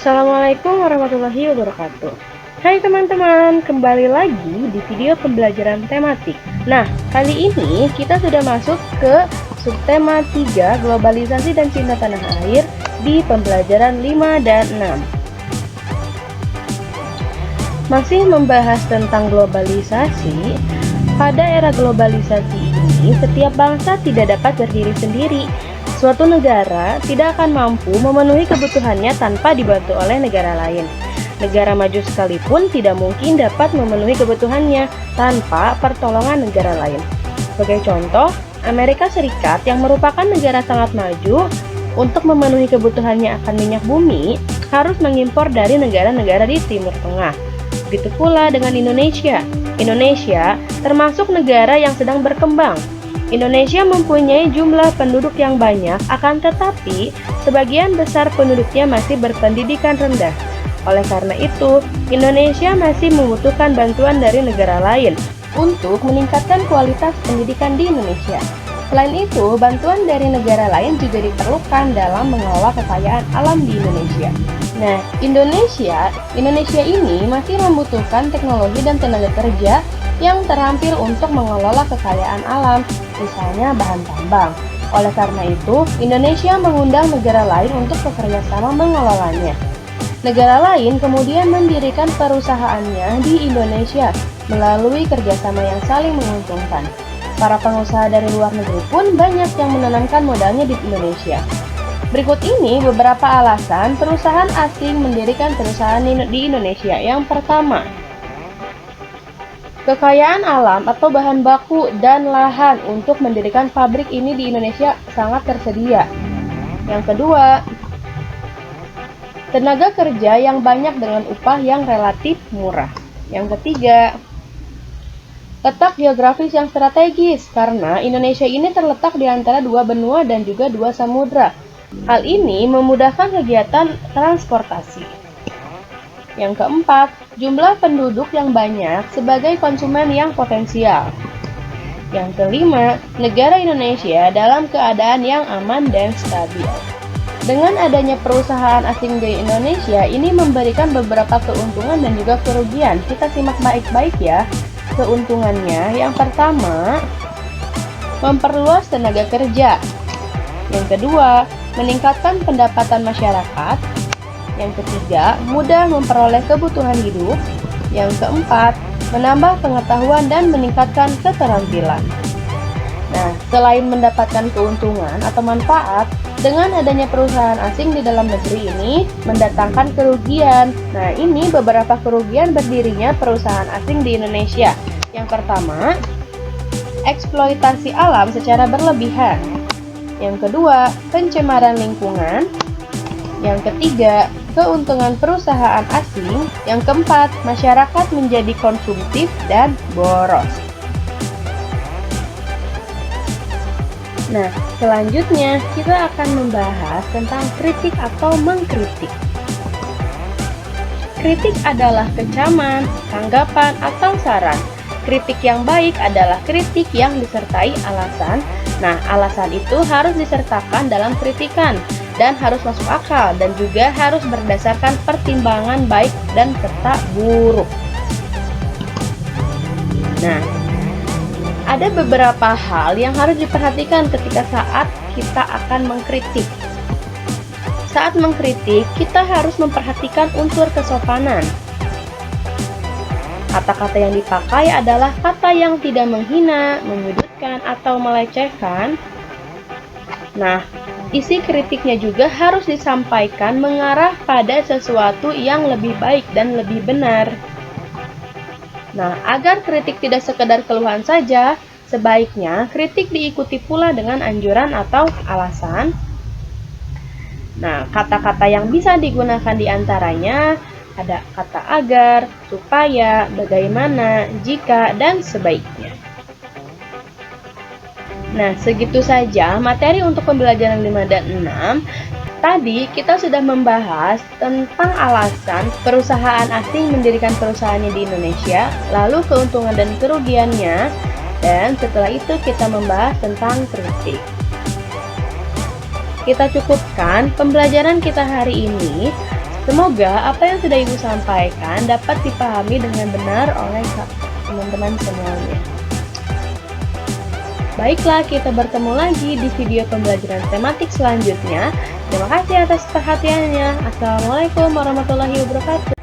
Assalamualaikum warahmatullahi wabarakatuh. Hai teman-teman, kembali lagi di video pembelajaran tematik. Nah, kali ini kita sudah masuk ke subtema 3, globalisasi dan cinta tanah air di pembelajaran 5 dan 6. Masih membahas tentang globalisasi. Pada era globalisasi ini, setiap bangsa tidak dapat berdiri sendiri. Suatu negara tidak akan mampu memenuhi kebutuhannya tanpa dibantu oleh negara lain. Negara maju sekalipun tidak mungkin dapat memenuhi kebutuhannya tanpa pertolongan negara lain. Sebagai contoh, Amerika Serikat yang merupakan negara sangat maju untuk memenuhi kebutuhannya akan minyak bumi harus mengimpor dari negara-negara di Timur Tengah. Begitu pula dengan Indonesia. Indonesia termasuk negara yang sedang berkembang. Indonesia mempunyai jumlah penduduk yang banyak, akan tetapi sebagian besar penduduknya masih berpendidikan rendah. Oleh karena itu, Indonesia masih membutuhkan bantuan dari negara lain untuk meningkatkan kualitas pendidikan di Indonesia. Selain itu, bantuan dari negara lain juga diperlukan dalam mengelola kekayaan alam di Indonesia. Nah, Indonesia ini masih membutuhkan teknologi dan tenaga kerja yang terampil untuk mengelola kekayaan alam, misalnya bahan tambang. Oleh karena itu, Indonesia mengundang negara lain untuk bekerja sama mengelolanya. Negara lain kemudian mendirikan perusahaannya di Indonesia melalui kerjasama yang saling menguntungkan. Para pengusaha dari luar negeri pun banyak yang menanamkan modalnya di Indonesia. Berikut ini beberapa alasan perusahaan asing mendirikan perusahaan di Indonesia. Yang pertama, kekayaan alam atau bahan baku dan lahan untuk mendirikan pabrik ini di Indonesia sangat tersedia. Yang kedua, tenaga kerja yang banyak dengan upah yang relatif murah. Yang ketiga, letak geografis yang strategis karena Indonesia ini terletak di antara dua benua dan juga dua samudra. Hal ini memudahkan kegiatan transportasi. Yang keempat, jumlah penduduk yang banyak sebagai konsumen yang potensial. Yang kelima, negara Indonesia dalam keadaan yang aman dan stabil. Dengan adanya perusahaan asing di Indonesia, ini memberikan beberapa keuntungan dan juga kerugian. Kita simak baik-baik ya. Keuntungannya, yang pertama, memperluas tenaga kerja. Yang kedua, meningkatkan pendapatan masyarakat. Yang ketiga, mudah memperoleh kebutuhan hidup. Yang keempat, menambah pengetahuan dan meningkatkan keterampilan. Nah, selain mendapatkan keuntungan atau manfaat, dengan adanya perusahaan asing di dalam negeri ini mendatangkan kerugian. Nah, ini beberapa kerugian berdirinya perusahaan asing di Indonesia. Yang pertama, eksploitasi alam secara berlebihan. Yang kedua, pencemaran lingkungan. Yang ketiga, keuntungan perusahaan asing. Yang keempat, masyarakat menjadi konsumtif dan boros. Nah, selanjutnya kita akan membahas tentang kritik atau mengkritik. Kritik adalah kecaman, tanggapan, atau saran. Kritik yang baik adalah kritik yang disertai alasan. Nah, alasan itu harus disertakan dalam kritikan dan harus masuk akal dan juga harus berdasarkan pertimbangan baik dan serta buruk. Nah, ada beberapa hal yang harus diperhatikan ketika saat kita akan mengkritik. Saat mengkritik, kita harus memperhatikan unsur kesopanan. Kata-kata yang dipakai adalah kata yang tidak menghina, menyudutkan, atau melecehkan. Nah, isi kritiknya juga harus disampaikan mengarah pada sesuatu yang lebih baik dan lebih benar. Nah, agar kritik tidak sekedar keluhan saja, sebaiknya kritik diikuti pula dengan anjuran atau alasan. Nah, kata-kata yang bisa digunakan diantaranya ada kata agar, supaya, bagaimana, jika, dan sebaiknya. Nah, segitu saja materi untuk pembelajaran 5 dan 6. Tadi kita sudah membahas tentang alasan perusahaan asing mendirikan perusahaannya di Indonesia, lalu keuntungan dan kerugiannya, dan setelah itu kita membahas tentang kritik. Kita cukupkan pembelajaran kita hari ini. Semoga apa yang sudah Ibu sampaikan dapat dipahami dengan benar oleh teman-teman semuanya. Baiklah, kita bertemu lagi di video pembelajaran tematik selanjutnya. Terima kasih atas perhatiannya. Assalamualaikum warahmatullahi wabarakatuh.